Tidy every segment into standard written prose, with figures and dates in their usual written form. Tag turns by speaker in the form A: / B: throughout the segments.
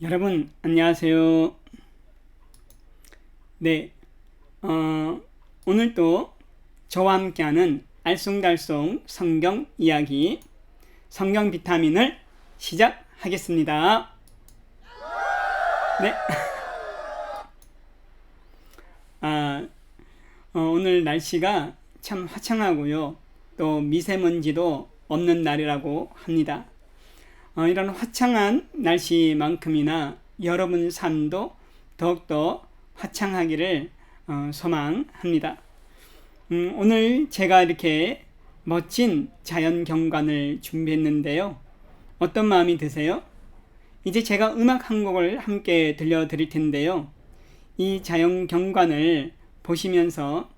A: 여러분 안녕하세요. 네, 오늘도 저와 함께하는 알쏭달쏭 성경 이야기 성경 비타민을 시작하겠습니다. 네, 오늘 날씨가 참 화창하고요. 또 미세먼지도 없는 날이라고 합니다. 이런 화창한 날씨만큼이나 여러분 삶도 더욱더 화창하기를 소망합니다. 오늘 제가 이렇게 멋진 자연 경관을 준비했는데요. 어떤 마음이 드세요? 이제 제가 음악 한 곡을 함께 들려드릴 텐데요. 이 자연 경관을 보시면서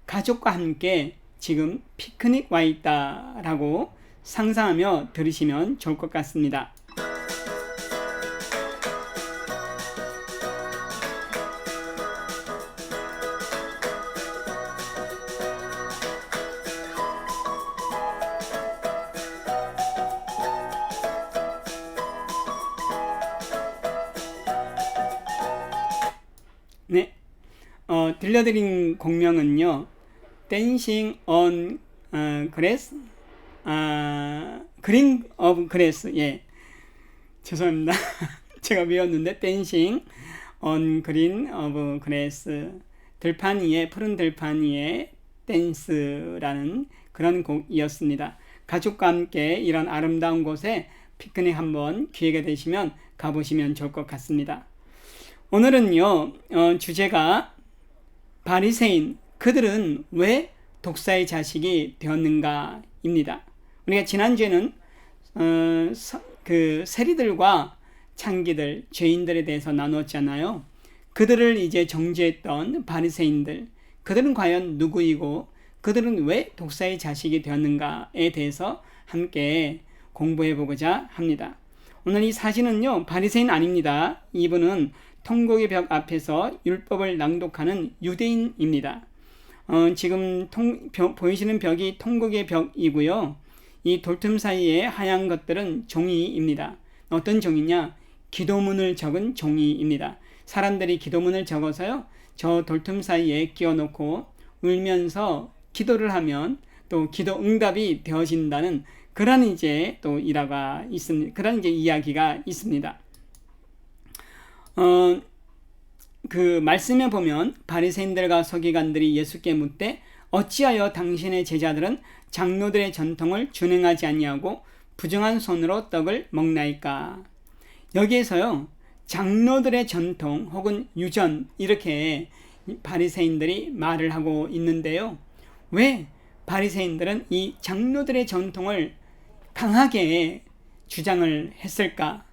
A: 가족과 함께 지금 피크닉 와 있다라고 상상하며 들으시면 좋을 것 같습니다. 네, 들려드린 곡명은요, Dancing on Grass, 그린 오브 그레스. 예, 죄송합니다. 제가 외웠는데 Dancing on Green of Grass, 들판 위에 푸른 들판 위에 댄스라는 그런 곡이었습니다. 가족과 함께 이런 아름다운 곳에 피크닉 한번 기회가 되시면 가보시면 좋을 것 같습니다. 오늘은요, 주제가 바리새인, 그들은 왜 독사의 자식이 되었는가입니다. 우리가 지난주에는 그 세리들과 창기들, 죄인들에 대해서 나누었잖아요. 그들을 이제 정죄했던 바리새인들, 그들은 과연 누구이고 그들은 왜 독사의 자식이 되었는가에 대해서 함께 공부해 보고자 합니다. 오늘 이 사진은요, 바리새인 아닙니다. 이분은 통곡의 벽 앞에서 율법을 낭독하는 유대인입니다. 지금 보이시는 벽이 통곡의 벽이고요. 이 돌틈 사이에 하얀 것들은 종이입니다. 어떤 종이냐? 기도문을 적은 종이입니다. 사람들이 기도문을 적어서요, 저 돌틈 사이에 끼워놓고 울면서 기도를 하면 또 기도 응답이 되어진다는 그런 이제 또 일화가 있습니다. 그런 이제 이야기가 있습니다. 그 말씀에 보면 바리새인들과 서기관들이 예수께 묻되 어찌하여 당신의 제자들은 장로들의 전통을 준행하지 아니하고 부정한 손으로 떡을 먹나이까? 여기에서요, 장로들의 전통 혹은 유전, 이렇게 바리새인들이 말을 하고 있는데요. 왜 바리새인들은 이 장로들의 전통을 강하게 주장을 했을까?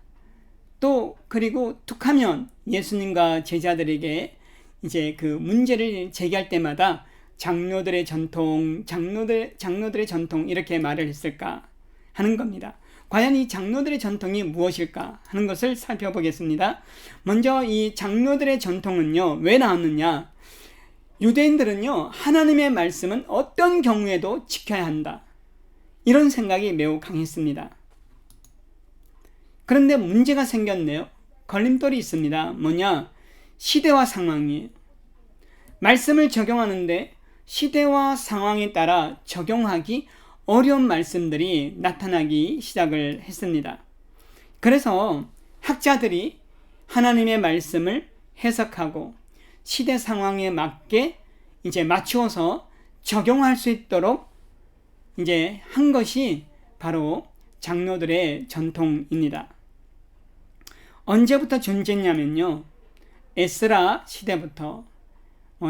A: 또 그리고 툭하면 예수님과 제자들에게 이제 그 문제를 제기할 때마다 장로들의 전통, 장로들의 전통, 이렇게 말을 했을까 하는 겁니다. 과연 이 장로들의 전통이 무엇일까 하는 것을 살펴보겠습니다. 먼저 이 장로들의 전통은요, 왜 나왔느냐? 유대인들은요, 하나님의 말씀은 어떤 경우에도 지켜야 한다, 이런 생각이 매우 강했습니다. 그런데 문제가 생겼네요. 걸림돌이 있습니다. 뭐냐? 시대와 상황이에요. 말씀을 적용하는데 시대와 상황에 따라 적용하기 어려운 말씀들이 나타나기 시작을 했습니다. 그래서 학자들이 하나님의 말씀을 해석하고 시대 상황에 맞게 이제 맞추어서 적용할 수 있도록 이제 한 것이 바로 장로들의 전통입니다. 언제부터 존재했냐면요, 에스라 시대부터,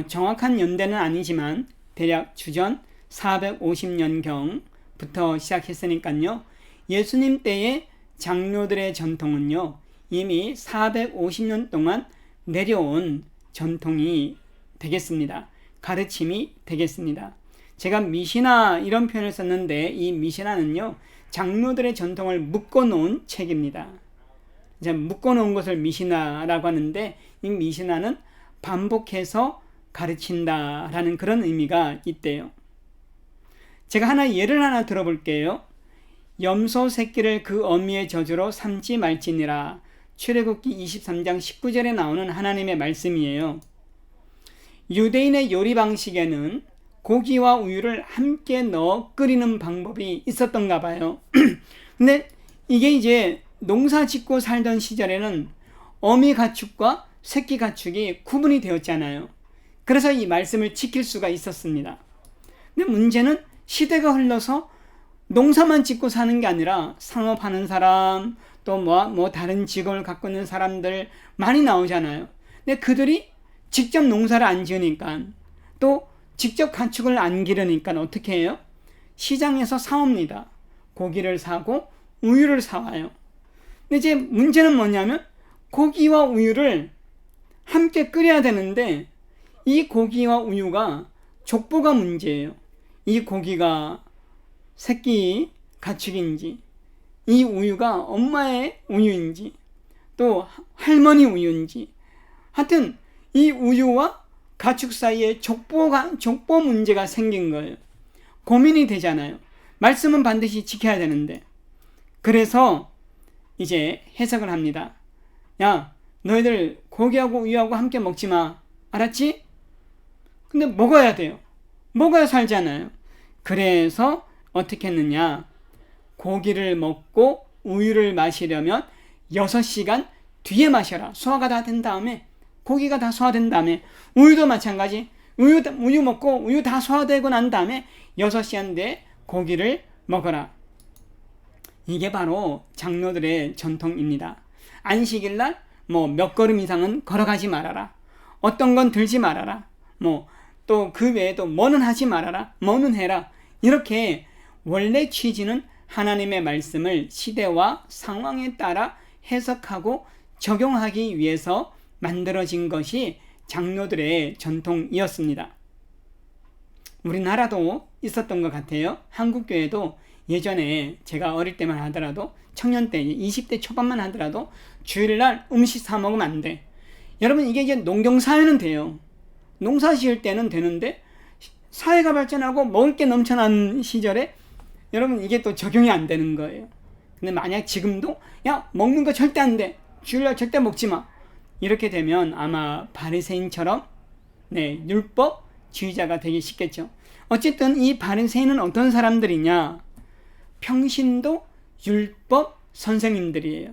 A: 정확한 연대는 아니지만 대략 주전 450년경부터 시작했으니까요, 예수님 때의 장로들의 전통은요, 이미 450년 동안 내려온 전통이 되겠습니다. 가르침이 되겠습니다. 제가 미시나 이런 표현을 썼는데, 이 미시나는요, 장로들의 전통을 묶어놓은 책입니다. 이제 묶어놓은 것을 미시나라고 하는데, 이 미시나는 반복해서 가르친다라는 그런 의미가 있대요. 제가 예를 하나 들어볼게요. 염소 새끼를 그 어미의 저주로 삼지 말지니라. 출애굽기 23장 19절에 나오는 하나님의 말씀이에요. 유대인의 요리 방식에는 고기와 우유를 함께 넣어 끓이는 방법이 있었던가 봐요. 근데 이게 이제 농사 짓고 살던 시절에는 어미 가축과 새끼 가축이 구분이 되었잖아요. 그래서 이 말씀을 지킬 수가 있었습니다. 근데 문제는 시대가 흘러서 농사만 짓고 사는 게 아니라 상업하는 사람, 또 다른 직업을 갖고 있는 사람들 많이 나오잖아요. 근데 그들이 직접 농사를 안 지으니까, 또 직접 가축을 안 기르니까 어떻게 해요? 시장에서 사옵니다. 고기를 사고 우유를 사와요. 근데 이제 문제는 뭐냐면 고기와 우유를 함께 끓여야 되는데 이 고기와 우유가 족보가 문제예요. 이 고기가 새끼 가축인지, 이 우유가 엄마의 우유인지, 또 할머니 우유인지, 하여튼 이 우유와 가축 사이에 족보 문제가 생긴 거예요. 고민이 되잖아요. 말씀은 반드시 지켜야 되는데. 그래서 이제 해석을 합니다. 야, 너희들 고기하고 우유하고 함께 먹지 마. 알았지? 근데 먹어야 돼요. 먹어야 살잖아요. 그래서 어떻게 했느냐? 고기를 먹고 우유를 마시려면 6시간 뒤에 마셔라. 소화가 다 된 다음에, 고기가 다 소화된 다음에, 우유도 마찬가지. 우유 먹고 우유 다 소화되고 난 다음에 6시간 뒤에 고기를 먹어라. 이게 바로 장로들의 전통입니다. 안식일날 몇 걸음 이상은 걸어가지 말아라. 어떤 건 들지 말아라. 또 그 외에도 뭐는 하지 말아라. 뭐는 해라. 이렇게 원래 취지는 하나님의 말씀을 시대와 상황에 따라 해석하고 적용하기 위해서 만들어진 것이 장로들의 전통이었습니다. 우리나라도 있었던 것 같아요. 한국교회도 예전에 제가 어릴 때만 하더라도, 청년 때 20대 초반만 하더라도 주일날 음식 사 먹으면 안 돼. 여러분, 이게 이제 농경사회는 돼요. 농사 지을 때는 되는데 사회가 발전하고 먹을 게 넘쳐난 시절에 여러분 이게 또 적용이 안 되는 거예요. 근데 만약 지금도 야, 먹는 거 절대 안 돼. 주일날 절대 먹지 마. 이렇게 되면 아마 바리새인처럼 율법주의자가 되기 쉽겠죠. 어쨌든 이 바리새인은 어떤 사람들이냐? 평신도 율법 선생님들이에요.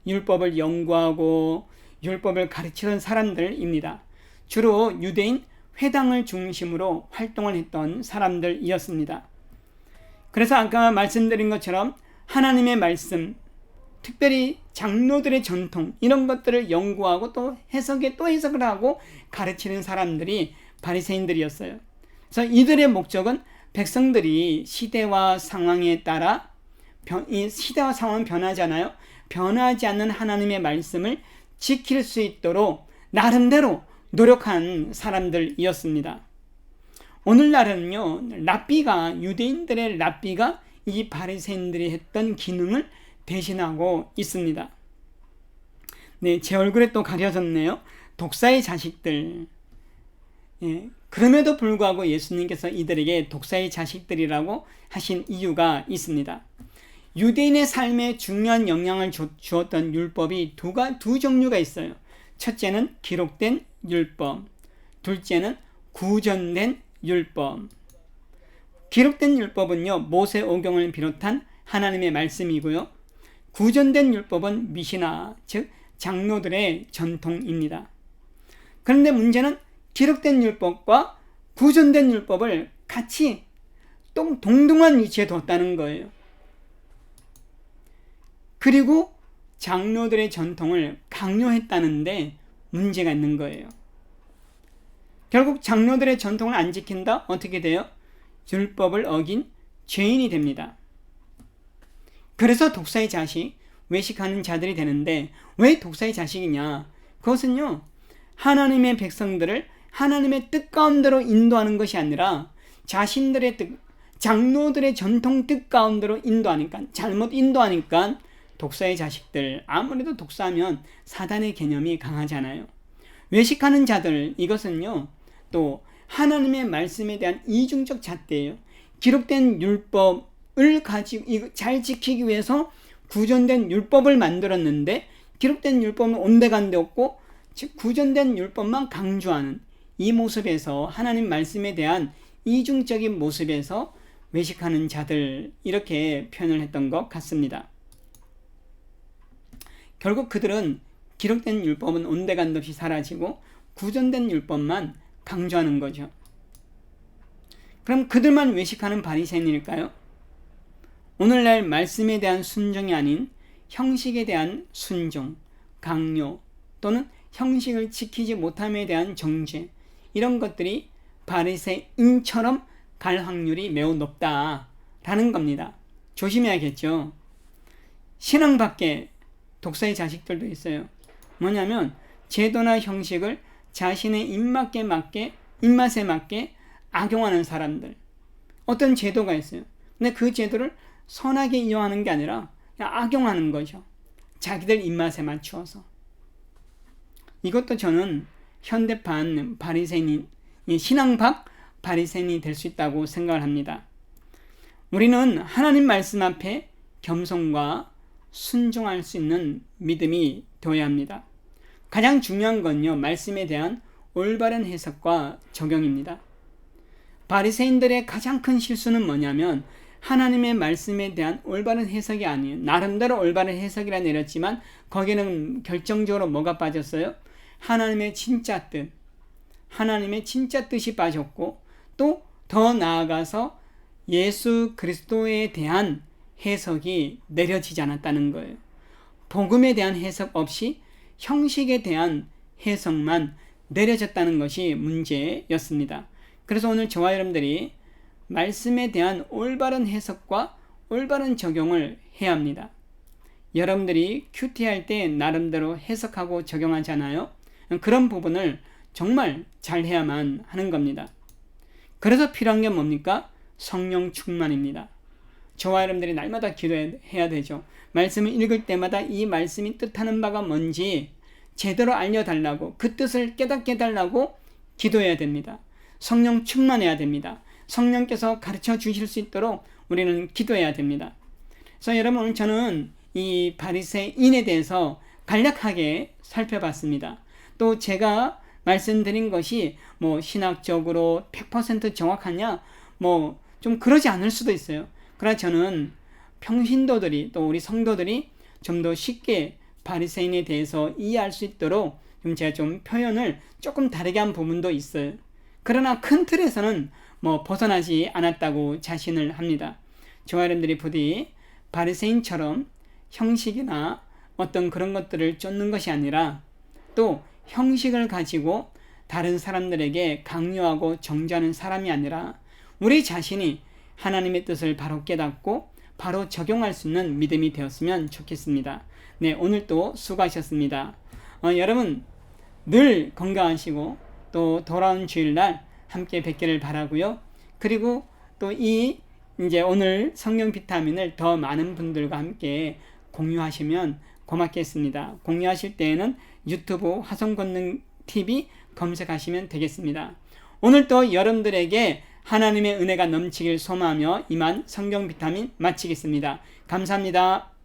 A: 율법을 연구하고 율법을 가르치던 사람들입니다. 주로 유대인 회당을 중심으로 활동을 했던 사람들이었습니다. 그래서 아까 말씀드린 것처럼 하나님의 말씀, 특별히 장로들의 전통, 이런 것들을 연구하고 또 해석을 하고 가르치는 사람들이 바리새인들이었어요. 그래서 이들의 목적은 백성들이 시대와 상황에 따라, 이 시대와 상황은 변하잖아요. 변하지 않는 하나님의 말씀을 지킬 수 있도록 나름대로 노력한 사람들이었습니다. 오늘날은요, 유대인들의 랍비가 이 바리새인들이 했던 기능을 대신하고 있습니다. 네, 제 얼굴에 또 가려졌네요. 독사의 자식들. 그럼에도 불구하고 예수님께서 이들에게 독사의 자식들이라고 하신 이유가 있습니다. 유대인의 삶에 중요한 영향을 주었던 율법이 두 종류가 있어요. 첫째는 기록된 율법, 둘째는 구전된 율법. 기록된 율법은요, 모세오경을 비롯한 하나님의 말씀이고요. 구전된 율법은 미시나, 즉 장로들의 전통입니다. 그런데 문제는 기록된 율법과 구전된 율법을 같이 동등한 위치에 뒀다는 거예요. 그리고 장로들의 전통을 강요했다는데 문제가 있는 거예요. 결국 장로들의 전통을 안 지킨다? 어떻게 돼요? 율법을 어긴 죄인이 됩니다. 그래서 독사의 자식, 외식하는 자들이 되는데, 왜 독사의 자식이냐? 그것은요, 하나님의 백성들을 하나님의 뜻 가운데로 인도하는 것이 아니라 자신들의 뜻, 장로들의 전통 뜻 가운데로 인도하니까, 잘못 인도하니까 독사의 자식들, 아무래도 독사하면 사단의 개념이 강하잖아요. 외식하는 자들, 이것은요, 또 하나님의 말씀에 대한 이중적 잣대예요. 기록된 율법을 가지고 잘 지키기 위해서 구전된 율법을 만들었는데 기록된 율법은 온데간데 없고 즉 구전된 율법만 강조하는 이 모습에서 하나님 말씀에 대한 이중적인 모습에서 외식하는 자들 이렇게 표현을 했던 것 같습니다. 결국 그들은 기록된 율법은 온데간데 없이 사라지고 구전된 율법만 강조하는 거죠. 그럼 그들만 외식하는 바리새인일까요? 오늘날 말씀에 대한 순종이 아닌 형식에 대한 순종, 강요 또는 형식을 지키지 못함에 대한 정죄 이런 것들이 바리새인처럼 갈 확률이 매우 높다라는 겁니다. 조심해야겠죠. 신앙 밖에 독사의 자식들도 있어요. 뭐냐면 제도나 형식을 자신의 입맛에 맞게 악용하는 사람들. 어떤 제도가 있어요. 근데 그 제도를 선하게 이용하는 게 아니라 그냥 악용하는 거죠. 자기들 입맛에 맞추어서. 이것도 저는 현대판 바리새인, 신앙 밖 바리새인이 될 수 있다고 생각을 합니다. 우리는 하나님 말씀 앞에 겸손과 순종할 수 있는 믿음이 되어야 합니다. 가장 중요한 건요, 말씀에 대한 올바른 해석과 적용입니다. 바리새인들의 가장 큰 실수는 뭐냐면 하나님의 말씀에 대한 올바른 해석이 아니에요. 나름대로 올바른 해석이라 내렸지만 거기는 결정적으로 뭐가 빠졌어요? 하나님의 진짜 뜻이 빠졌고 또 더 나아가서 예수 그리스도에 대한 해석이 내려지지 않았다는 거예요. 복음에 대한 해석 없이 형식에 대한 해석만 내려졌다는 것이 문제였습니다. 그래서 오늘 저와 여러분들이 말씀에 대한 올바른 해석과 올바른 적용을 해야 합니다. 여러분들이 큐티할 때 나름대로 해석하고 적용하잖아요. 그런 부분을 정말 잘 해야만 하는 겁니다. 그래서 필요한 게 뭡니까? 성령 충만입니다. 저와 여러분들이 날마다 기도해야 되죠. 말씀을 읽을 때마다 이 말씀이 뜻하는 바가 뭔지 제대로 알려달라고, 그 뜻을 깨닫게 해달라고 기도해야 됩니다. 성령 충만해야 됩니다. 성령께서 가르쳐 주실 수 있도록 우리는 기도해야 됩니다. 그래서 여러분, 오늘 저는 이 바리새인에 대해서 간략하게 살펴봤습니다. 또 제가 말씀드린 것이 신학적으로 100% 정확하냐? 좀 그러지 않을 수도 있어요. 그러나 저는 평신도들이 또 우리 성도들이 좀 더 쉽게 바리새인에 대해서 이해할 수 있도록 제가 좀 표현을 조금 다르게 한 부분도 있어요. 그러나 큰 틀에서는 벗어나지 않았다고 자신을 합니다. 저와 여러분들이 부디 바리새인처럼 형식이나 어떤 그런 것들을 쫓는 것이 아니라 또 형식을 가지고 다른 사람들에게 강요하고 정죄하는 사람이 아니라 우리 자신이 하나님의 뜻을 바로 깨닫고 바로 적용할 수 있는 믿음이 되었으면 좋겠습니다. 네, 오늘도 수고하셨습니다. 여러분 늘 건강하시고 또 돌아온 주일날 함께 뵙기를 바라고요. 그리고 또 이제 오늘 성령 비타민을 더 많은 분들과 함께 공유하시면 고맙겠습니다. 공유하실 때에는 유튜브 화성권능TV 검색하시면 되겠습니다. 오늘도 여러분들에게 하나님의 은혜가 넘치길 소망하며 이만 성경 비타민 마치겠습니다. 감사합니다.